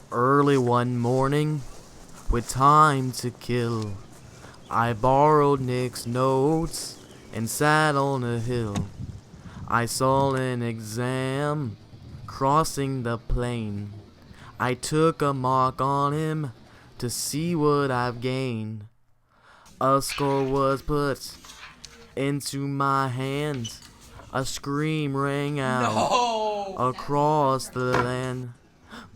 Early one morning, with time to kill, I borrowed Nick's notes and sat on a hill. I saw an exam crossing the plain. I took a mark on him to see what I've gained. A score was put into my hand. A scream rang out across the land.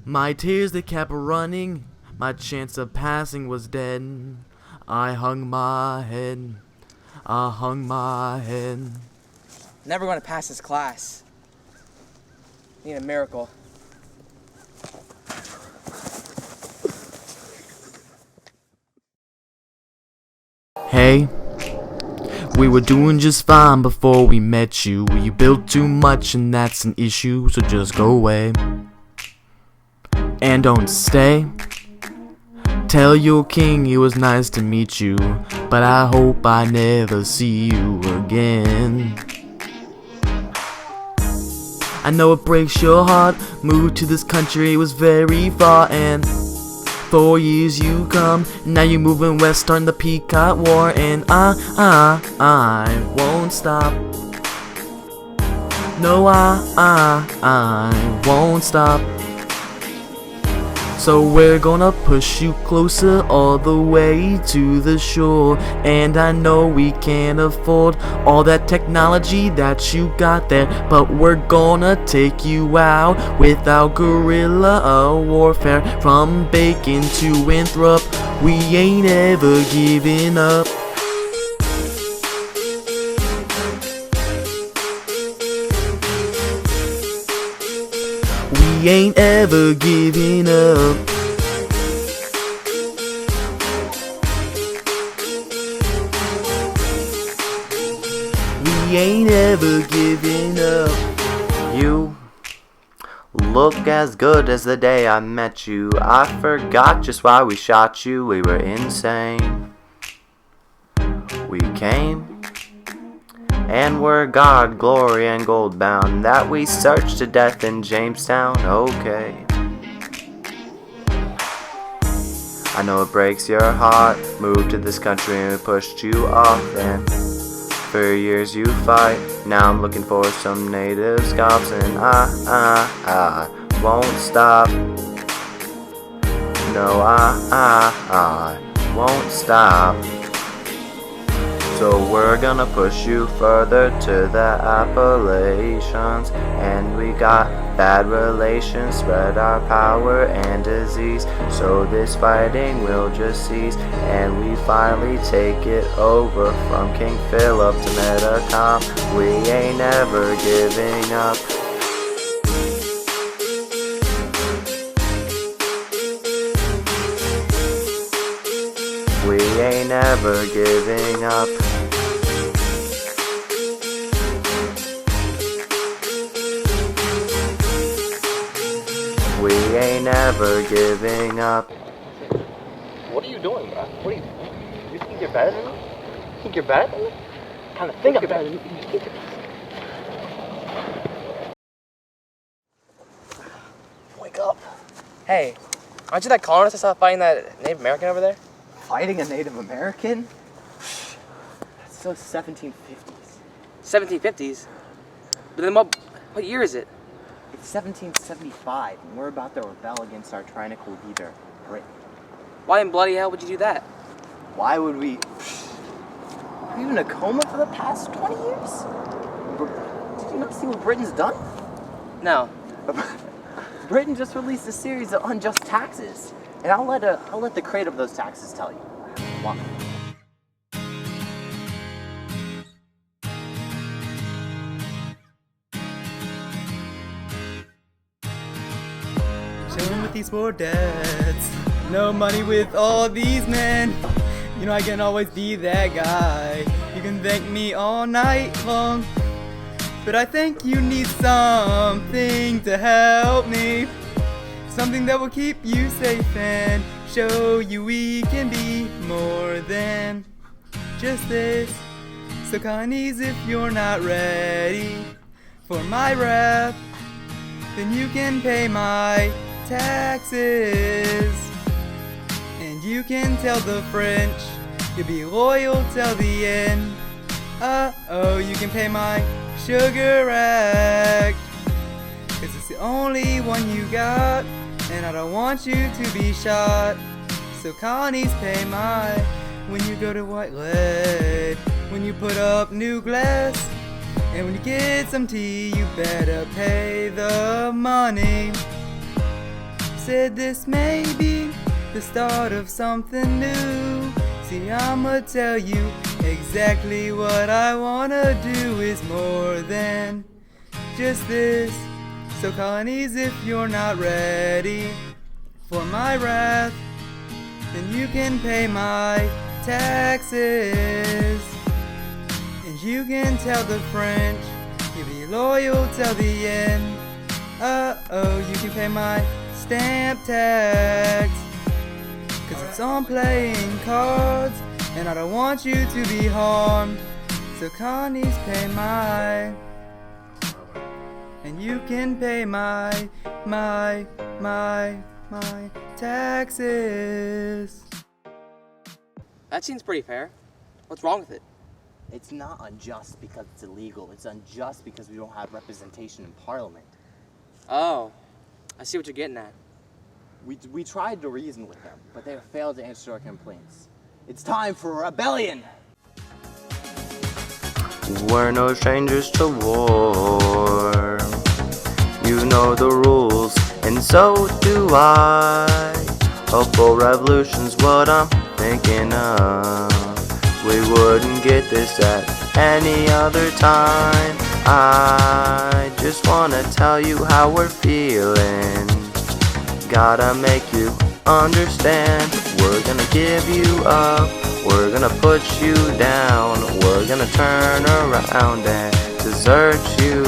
My tears they kept running. My chance of passing was dead. I hung my head. Never going to pass this class. Need a miracle. Hey, we were doing just fine before we met you. You built too much and that's an issue, so just go away. And don't stay. Tell your king it was nice to meet you, but I hope I never see you again. I know it breaks your heart. Moved to this country was very far, and 4 years you come, now you're moving west, starting the Peacock War, and I won't stop. No, I won't stop. So we're gonna push you closer all the way to the shore. And I know we can't afford all that technology that you got there, but we're gonna take you out without guerrilla warfare. From Bacon to Winthrop, we ain't ever giving up. We ain't ever giving up. We ain't ever giving up. You look as good as the day I met you. I forgot just why we shot you. We were insane. We came and we're God, glory, and gold bound. That we searched to death in Jamestown, okay. I know it breaks your heart. Moved to this country and we pushed you off. And for years you fight. Now I'm looking for some native scalps. And I won't stop. No, I won't stop. So we're gonna push you further to the Appalachians. And we got bad relations, spread our power and disease. So this fighting will just cease, and we finally take it over from King Philip to Metacom. We ain't never giving up. We ain't never giving up. We ain't never giving up. What are you doing, bro? What are you think you're better than me? You think you're better than me? Kind of think I'm better than you. Wake up. Hey, aren't you that colonist I saw fighting that Native American over there? Fighting a Native American? That's so 1750s. 1750s? But then what year is it? It's 1775, and we're about to rebel against our tyrannical leader, Britain. Why in bloody hell would you do that? Why would we? Are you in a coma for the past 20 years? Did you not see what Britain's done? No. Britain just released a series of unjust taxes, and I'll let the creator of those taxes tell you. Why? Chilling with these poor dads. No money with all these men. You know I can always be that guy. You can thank me all night long, but I think you need something to help me. Something that will keep you safe and show you we can be more than just this. So Connies, if you're not ready for my rap, then you can pay my taxes. And you can tell the French you'll be loyal till the end. Uh-oh, you can pay my sugar act, 'cause it's the only one you got, and I don't want you to be shot. So colonies pay my, when you go to White Lead, when you put up new glass, and when you get some tea, you better pay the money. Said this may be the start of something new. See, I'ma tell you exactly what I wanna do is more than just this. So colonies, if you're not ready for my wrath, then you can pay my taxes. And you can tell the French you'll be loyal till the end. Uh-oh, you can pay my stamp tax, 'cause it's on playing cards, and I don't want you to be harmed. So colonies pay my, and you can pay my taxes. That seems pretty fair. What's wrong with it? It's not unjust because it's illegal. It's unjust because we don't have representation in Parliament. Oh, I see what you're getting at. We tried to reason with them, but they failed to answer our complaints. It's time for a rebellion! We're no strangers to war. You know the rules, and so do I. A full revolution's what I'm thinking of. We wouldn't get this at any other time. I just wanna tell you how we're feeling. Gotta make you understand. We're gonna give you up, we're gonna put you down, we're gonna turn around and desert you.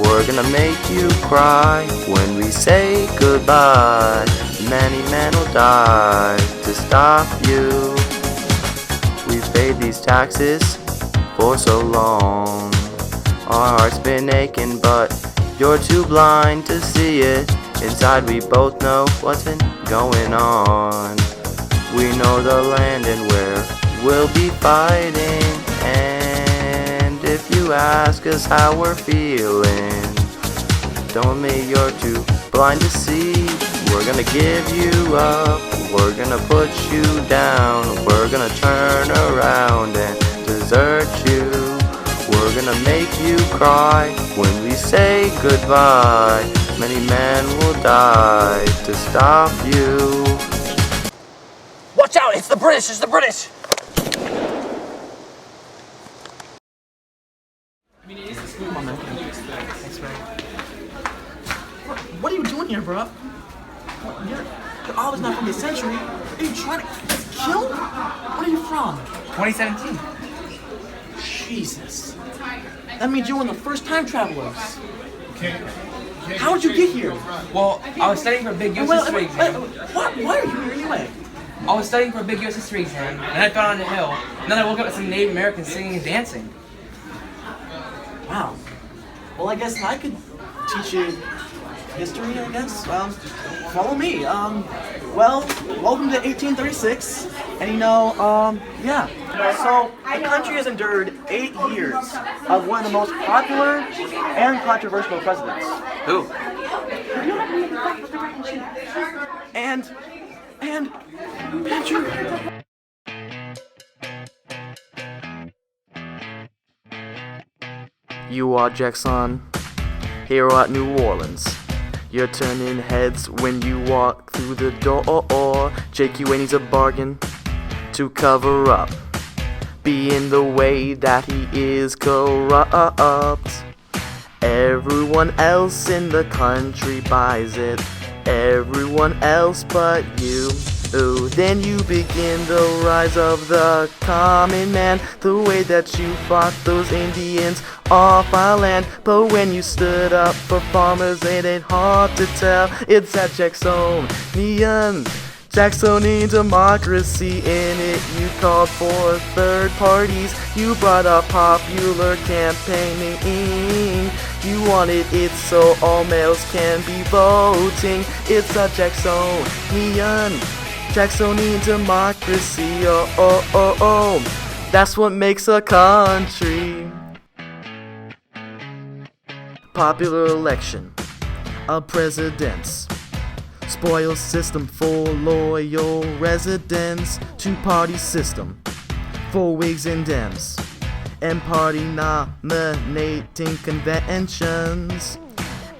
We're gonna make you cry when we say goodbye. Many men will die to stop you. We've paid these taxes for so long. Our heart's been aching, but you're too blind to see it. Inside we both know what's been going on. We know the land and where we'll be fighting. And if you ask us how we're feeling, don't admit you're too blind to see. We're gonna give you up, we're gonna put you down, we're gonna turn around and desert you. We're gonna make you cry when we say goodbye. Many men will die to stop you. Watch out! It's the British! It's the British! Come on, man. Thanks, man. What are you doing here, bro? You're always not from this century. Are you trying to kill? Where are you from? 2017. Jesus. That means you're one of the first time travelers. How did you get here? Well, I was studying for a big US history exam. What? Why are you here anyway? I was studying for a big US history exam, and I fell on the hill. And then I woke up with some Native Americans singing and dancing. Wow. Well, I guess I could teach you history, I guess. Follow me. Well, welcome to 1836. And yeah. So, the country has endured 8 years of one of the most popular and controversial presidents. Who? And Beecher. You are Jackson, hero at New Orleans. You're turning heads when you walk through the door. JQA needs a bargain to cover up, being the way that he is corrupt. Everyone else in the country buys it, everyone else but you. Ooh, then you begin the rise of the common man, the way that you fought those Indians off our land. But when you stood up for farmers, it ain't hard to tell. It's that Jacksonian democracy. In it you called for third parties, you brought up popular campaigning. You wanted it so all males can be voting. It's a Jacksonian democracy. Oh, oh, oh, oh. That's what makes a country. Popular election of presidents. Spoils system for loyal residents. Two-party system for Whigs and Dems. And party nominating conventions.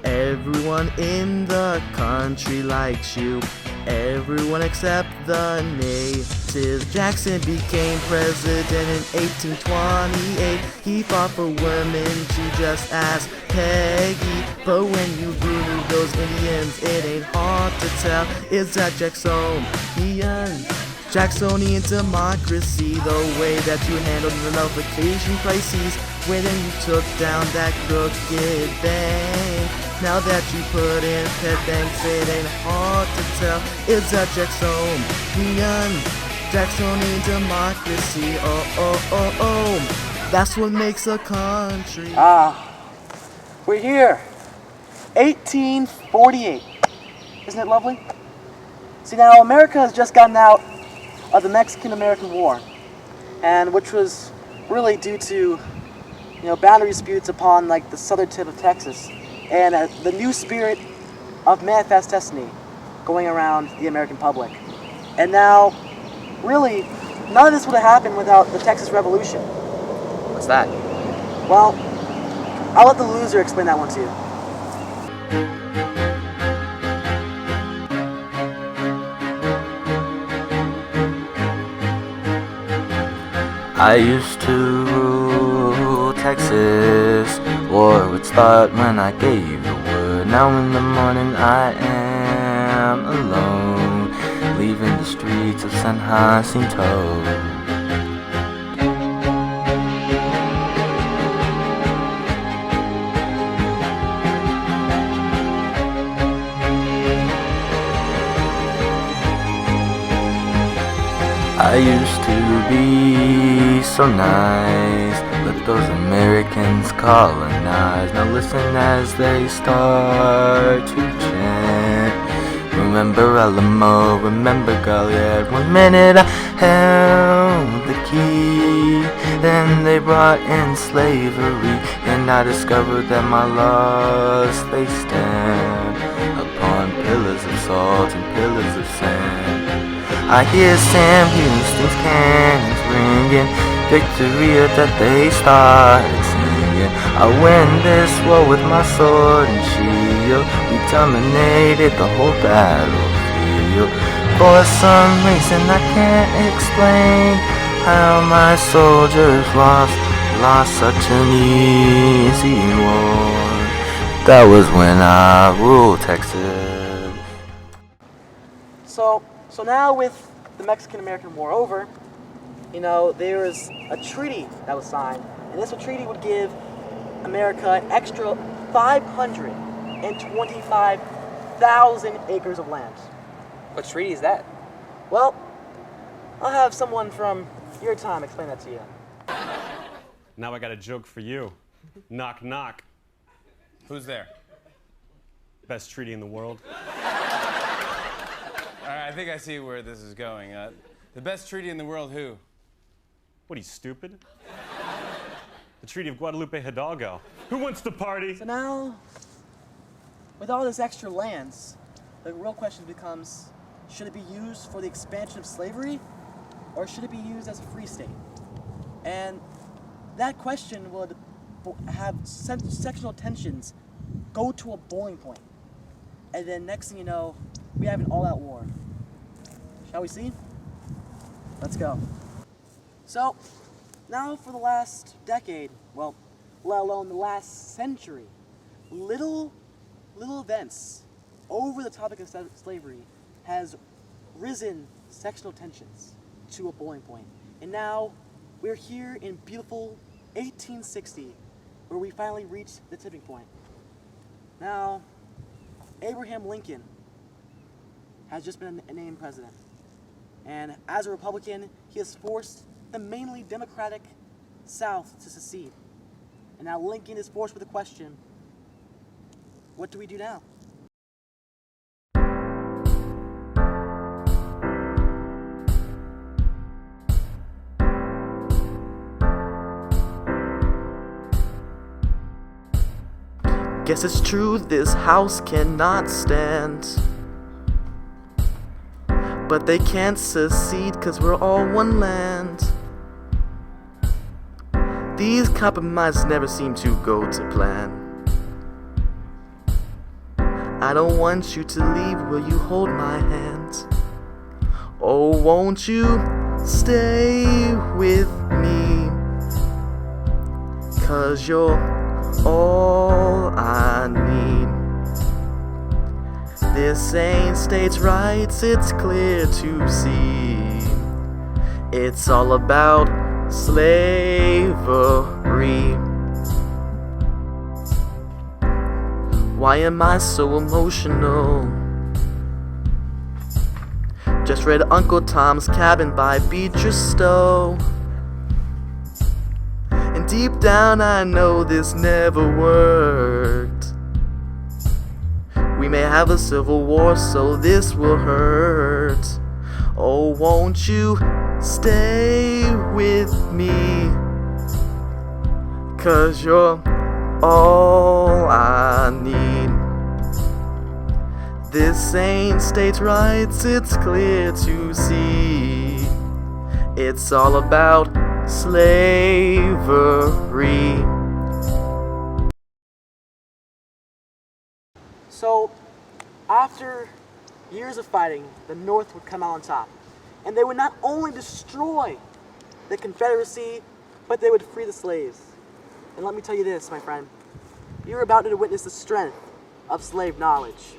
Everyone in the country likes you. Everyone except the natives. Jackson became president in 1828. He fought for women, she just asked Peggy. But when you remove those Indians, it ain't hard to tell. It's that Jacksonian democracy. The way that you handled the nullification crises, when you took down that crooked bank. Now that you put in pet banks, it ain't hard to tell. It's that Jacksonian democracy. Oh, oh, oh, oh. That's what makes a country. We're here. 1848. Isn't it lovely? See, now America has just gotten out of the Mexican-American War, and which was really due to, boundary disputes upon the southern tip of Texas, and the new spirit of manifest destiny going around the American public. And now, really, none of this would have happened without the Texas Revolution. What's that? Well, I'll let the loser explain that one to you. I used to rule Texas. War would start when I gave the word. Now in the morning I am alone, leaving the streets of San Jacinto. I used to be so nice, let those Americans colonize. Now listen as they start to chant. Remember Alamo, remember Goliad. 1 minute I held the key, then they brought in slavery, and I discovered that my laws, they stand upon pillars of salt and pillars of sand. I hear Sam Houston's cannons ringing, victory that they started singing. I win this war with my sword and shield. We dominated the whole battlefield. For some reason I can't explain how my soldiers lost such an easy war. That was when I ruled Texas. So now with the Mexican-American War over, there was a treaty that was signed, and this treaty would give America an extra 525,000 acres of land. What treaty is that? Well, I'll have someone from your time explain that to you. Now I got a joke for you. Knock, knock. Who's there? Best treaty in the world. All right, I think I see where this is going. The best treaty in the world, who? What, are you stupid? The Treaty of Guadalupe Hidalgo. Who wants to party? So now, with all this extra lands, the real question becomes, should it be used for the expansion of slavery, or should it be used as a free state? And that question would have sectional tensions go to a boiling point. And then next thing you know, we have an all-out war. Shall we see? Let's go. So, now for the last decade, well, let alone the last century, little events over the topic of slavery has risen sectional tensions to a boiling point. And now we're here in beautiful 1860, where we finally reached the tipping point. Now, Abraham Lincoln has just been named president. And as a Republican, he has forced the mainly Democratic South to secede. And now Lincoln is forced with the question, what do we do now? Guess it's true, this house cannot stand. But they can't secede, 'cause we're all one land. These compromises never seem to go to plan. I don't want you to leave, will you hold my hand? Oh, won't you stay with me? 'Cause you're all I need. This ain't states' rights, it's clear to see. It's all about slavery. Why am I so emotional? Just read Uncle Tom's Cabin by Beecher, Stowe. And deep down I know this never worked. We may have a civil war, so this will hurt. Oh, won't you stay with me? 'Cause you're all I need. This ain't states' rights, it's clear to see. It's all about slavery. So, after years of fighting, the North would come out on top. And they would not only destroy the Confederacy, but they would free the slaves. And let me tell you this, my friend. You're about to witness the strength of slave knowledge.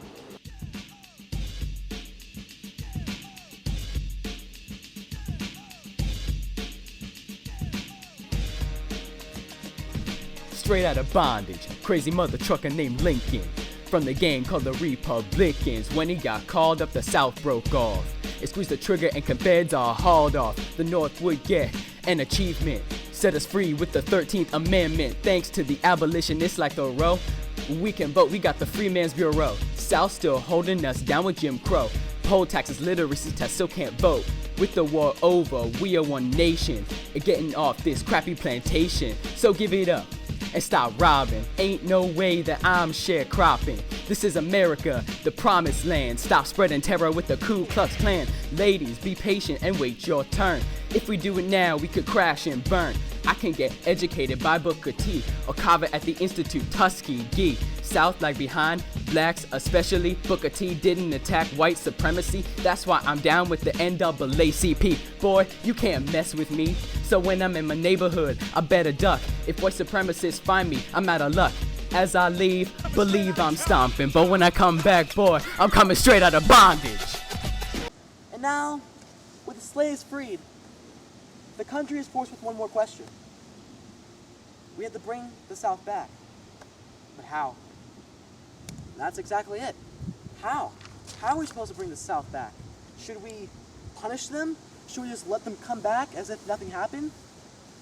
Straight out of bondage, crazy mother trucker named Lincoln. From the gang called the Republicans. When he got called up, the South broke off. It squeezed the trigger and Confeds are hauled off. The North would get an achievement. Set us free with the 13th Amendment. Thanks to the abolitionists like Thoreau, we can vote, we got the Free Man's Bureau. South still holding us down with Jim Crow. Poll taxes, literacy tests, still can't vote. With the war over, we are one nation. And getting off this crappy plantation. So give it up and stop robbing. Ain't no way that I'm sharecropping. This is America, the promised land. Stop spreading terror with the Ku Klux Klan. Ladies, be patient and wait your turn. If we do it now, we could crash and burn. I can get educated by Booker T or carve it at the Institute Tuskegee. South lag behind, blacks especially. Booker T didn't attack white supremacy. That's why I'm down with the NAACP. Boy, you can't mess with me. So when I'm in my neighborhood, I better duck. If white supremacists find me, I'm out of luck. As I leave, believe I'm stomping. But when I come back, boy, I'm coming straight out of bondage. And now, with the slaves freed, the country is forced with one more question. We have to bring the South back. But how? That's exactly it. How? How are we supposed to bring the South back? Should we punish them? Should we just let them come back as if nothing happened?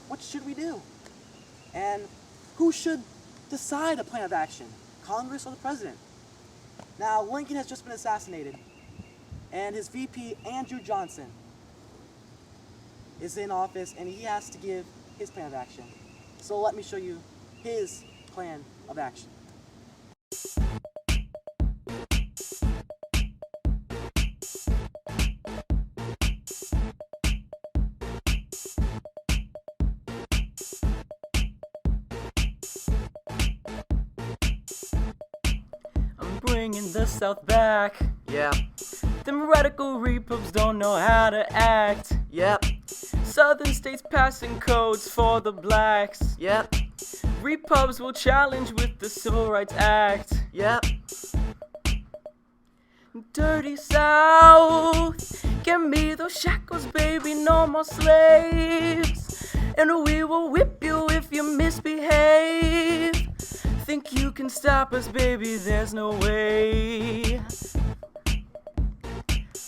What should we do? And who should decide a plan of action? Congress or the president? Now, Lincoln has just been assassinated, and his VP, Andrew Johnson, is in office, and he has to give his plan of action. So let me show you his plan of action. I'm bringing the South back. Yeah, Them radical repubs don't know how to act. yep, Southern states passing codes for the blacks. yep, Repubs will challenge with the Civil Rights Act. yep. Dirty South, give me those shackles, baby, no more slaves. And we will whip you if you misbehave. Think you can stop us, baby, there's no way.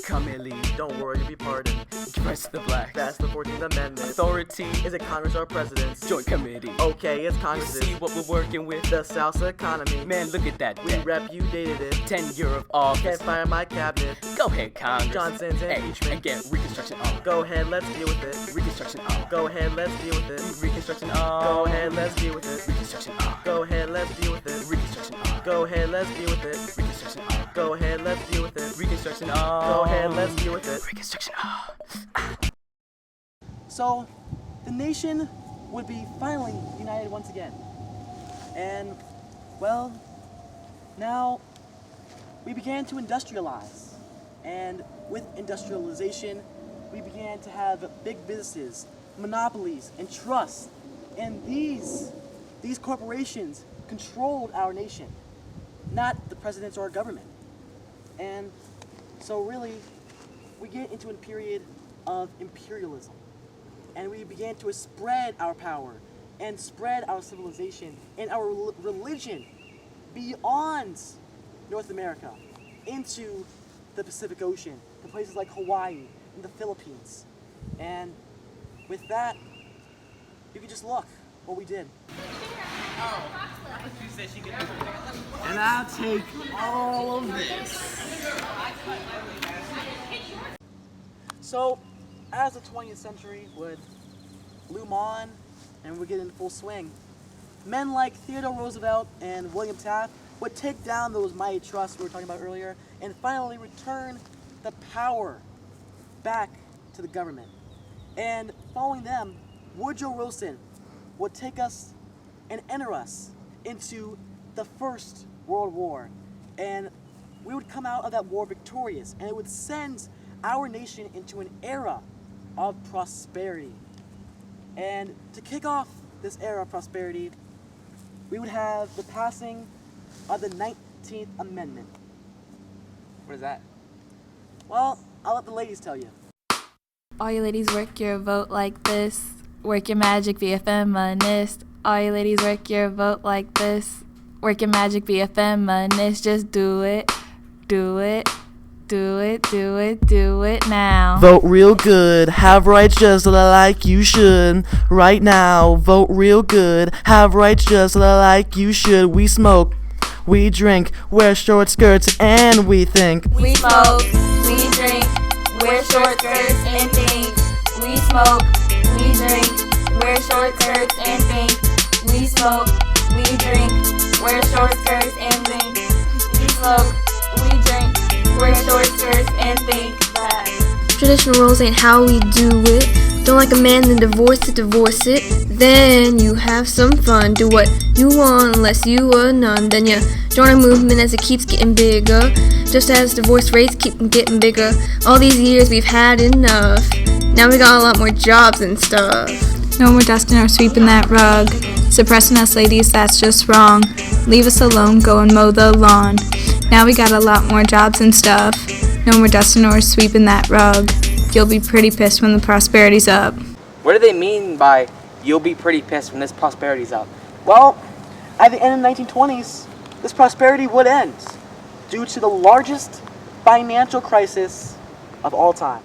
Committee, don't worry, you'll be pardoned. Dress the blacks. That's the 14th Amendment. Authority. Is it Congress or presidents? Joint committee. Okay, it's You Congress. see what we're working with? The South's economy. Man, look at that We debt. repudiated it. Tenure of office. Can't fire my cabinet. Go ahead, Congress. Johnson's Hey, impeachment. and get Reconstruction on. Go ahead, let's deal with it. Reconstruction on. Go ahead, let's deal with it. Reconstruction on. Go ahead, let's deal with it. Reconstruction on. Go ahead, let's deal with it. Reconstruction on. Go ahead, let's deal with it. Reconstruction on. Go ahead, let's deal with it. Reconstruction on. Go ahead, let's deal with it. Reconstruction on. So, the nation would be finally united once again. And, well, now we began to industrialize. And with industrialization, we began to have big businesses, monopolies, and trusts. And these corporations controlled our nation, not the presidents or our government. And so really, we get into a period of imperialism. And we began to spread our power and spread our civilization and our religion beyond North America into the Pacific Ocean, to places like Hawaii and the Philippines. And with that, you can just look what we did. And I'll take all of this. So, as the 20th century would loom on and would get in full swing, men like Theodore Roosevelt and William Taft would take down those mighty trusts we were talking about earlier and finally return the power back to the government. And following them, Woodrow Wilson would take us and enter us into the First World War. And we would come out of that war victorious, and it would send our nation into an era of prosperity. And to kick off this era of prosperity, we would have the passing of the 19th Amendment. What is that? Well, I'll let the ladies tell you. All you ladies work your vote like this. Work your magic, be a feminist. All you ladies work your vote like this. Work your magic, be a feminist. Just do it, do it, do it, do it, do it now. Vote real good, have rights just like you should. Right now, vote real good, have rights just like you should. We smoke, we drink, wear short skirts, and we think. We smoke, we drink, wear short skirts and think. We smoke, we drink, wear short skirts and think. We smoke, we drink, wear short skirts and think. We smoke, we drink, wear short skirts and think that. Traditional roles ain't how we do it. Don't like a man, then divorce it. Then you have some fun. Do what you want unless you are none. Then you join a movement as it keeps getting bigger. Just as divorce rates keep getting bigger. All these years we've had enough. Now we got a lot more jobs and stuff. No more dusting or sweeping that rug. Suppressing us ladies, that's just wrong. Leave us alone, go and mow the lawn. Now we got a lot more jobs and stuff. No more dusting or sweeping that rug. You'll be pretty pissed when the prosperity's up. What do they mean by you'll be pretty pissed when this prosperity's up? Well, at the end of the 1920s, this prosperity would end due to the largest financial crisis of all time.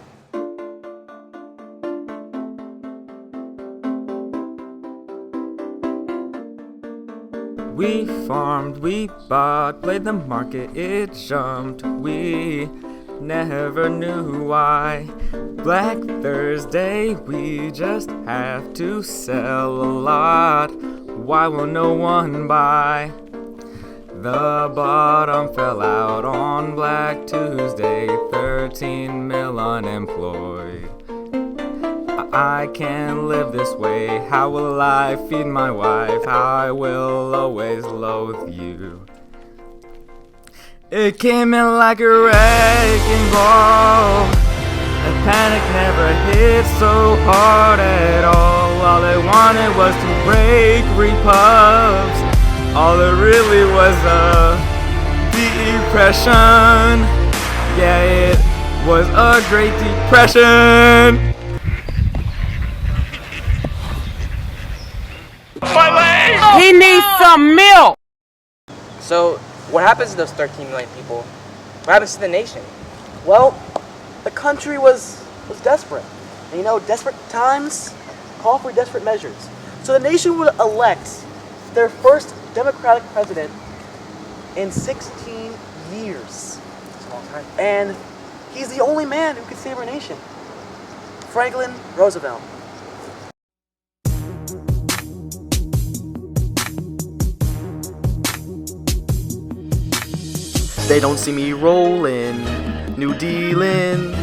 We farmed, we bought, played the market, it jumped. We never knew why. Black Thursday, we just have to sell a lot. Why will no one buy? The bottom fell out on Black Tuesday, 13 mil unemployed. I can't live this way. How will I feed my wife? I will always loathe you. It came in like a wrecking ball. The panic never hit so hard at all. All it wanted was to break repubs. All it really was a depression. Yeah, it was a great depression. My leg! He needs some milk! So, what happens to those 13 million people? What happens to the nation? Well, the country was desperate. And you know, desperate times call for desperate measures. So the nation would elect their first Democratic president in 16 years. That's a long time. And he's the only man who could save our nation. Franklin Roosevelt. They don't see me rolling, New Dealin',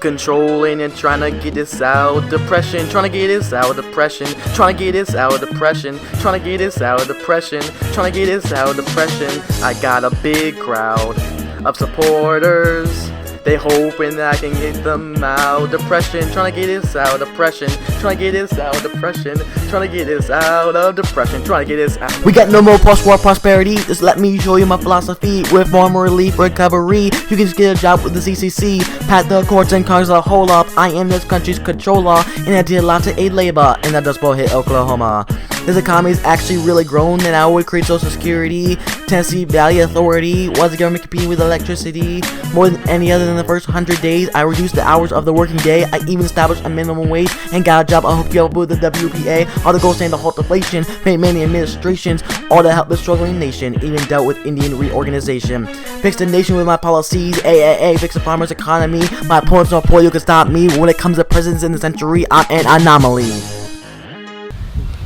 controlling and trying to get us out depression, trying to get us out depression, trying to get us out depression, trying to get us out depression, trying to get us out depression. I got a big crowd of supporters. They hoping that I can get them out depression, trying to get us out depression, trying to get us out depression, trying to get us out of depression, trying to get us out. We got no more post-war prosperity. Just let me show you my philosophy. With more relief recovery, you can just get a job with the CCC. Pat the courts and Congress a whole up. I am this country's controller, and I did a lot to aid labor, and that Dust Bowl hit Oklahoma. This economy is actually really grown, and I would create Social Security. Tennessee Valley Authority was the government competing with electricity. More than any other in the first 100 days, I reduced the hours of the working day. I even established a minimum wage and got a job. I hook you up with the WPA. All the goals saying to halt inflation, paid many administrations, all to help the struggling nation. Even dealt with Indian reorganization. Fixed the nation with my policies. AAA, fix the farmers' economy. My opponents don't pull, you can stop me. When it comes to presidents in the century, I'm an anomaly.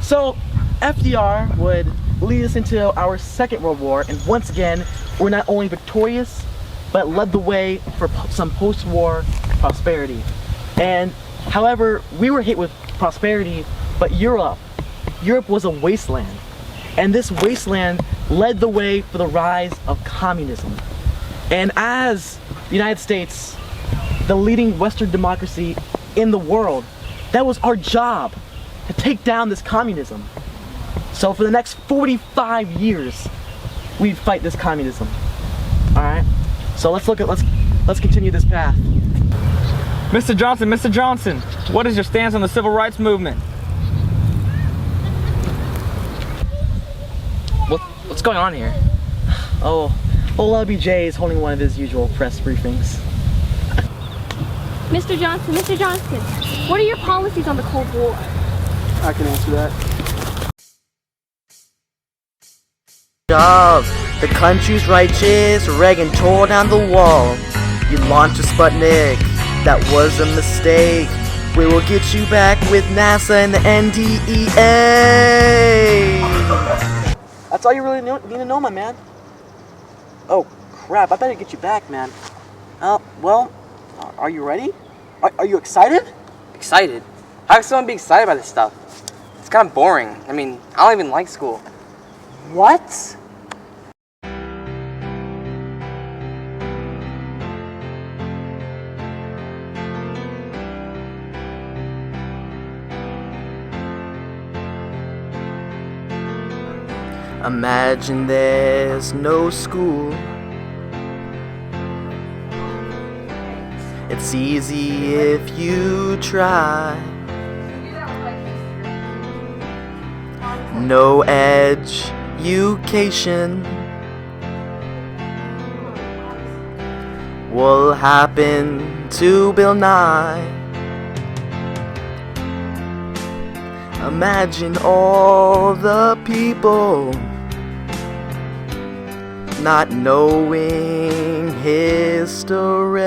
So FDR would lead us into our Second World War, and once again, we're not only victorious, but led the way for some post-war prosperity. And however, we were hit with prosperity, but Europe was a wasteland. And this wasteland led the way for the rise of communism. And as the United States, the leading Western democracy in the world, that was our job, to take down this communism. So for the next 45 years, we'd fight this communism. All right. So let's continue this path. Mr. Johnson, what is your stance on the civil rights movement? What's going on here? Oh, well, LBJ is holding one of his usual press briefings. Mr. Johnson, what are your policies on the Cold War? I can answer that. The country's righteous, Reagan tore down the wall. You launched a Sputnik, that was a mistake. We will get you back with NASA and the NDEA. That's all you really need to know, my man. Oh, crap, I better get you back, man. Well, are you ready? Are you excited? Excited? How can someone be excited about this stuff? It's kind of boring. I mean, I don't even like school. What? Imagine there's no school. It's easy if you try. No education will happen to Bill Nye. Imagine all the people not knowing history.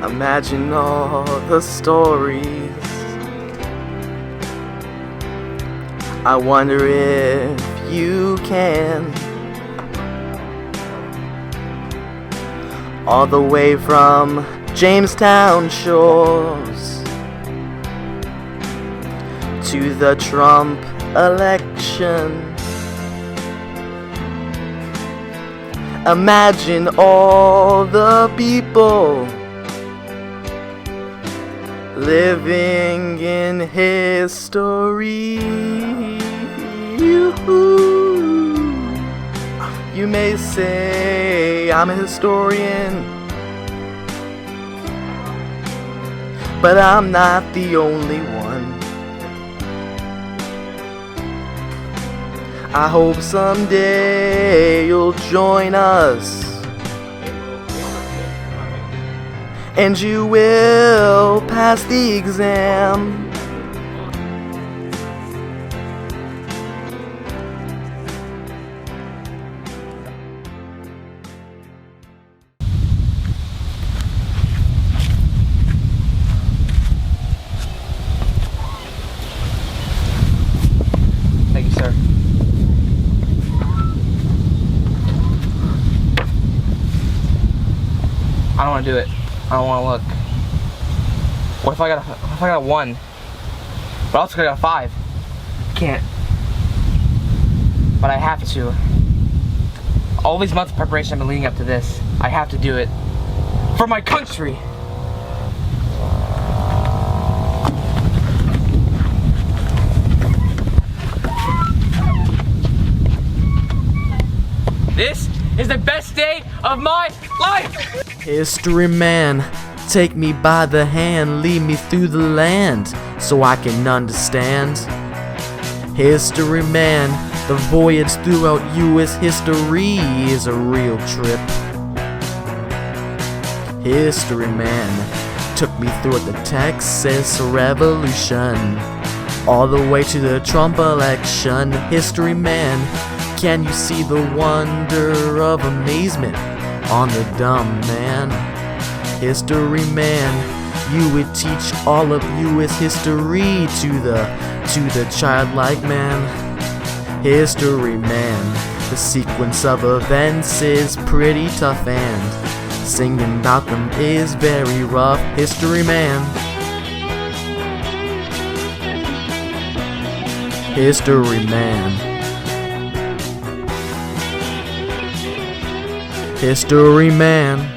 Imagine all the stories. I wonder if you can. All the way from Jamestown shores to the Trump election. Imagine all the people living in history. You may say I'm a historian, but I'm not the only one. I hope someday you'll join us, and you will pass the exam. Thank you, sir. I don't want to do it. I don't want to look. What if I got a 1? But I also got a 5. Can't. But I have to. All these months of preparation have been leading up to this. I have to do it. For my country! This is the best day of my life! History man, take me by the hand, lead me through the land, so I can understand. History man, the voyage throughout U.S. history is a real trip. History man, took me through the Texas Revolution, all the way to the Trump election. History man, can you see the wonder of amazement on the dumb man? History man, you would teach all of U.S. history to the childlike man. History man, the sequence of events is pretty tough and singing about them is very rough. History man. History man. History man.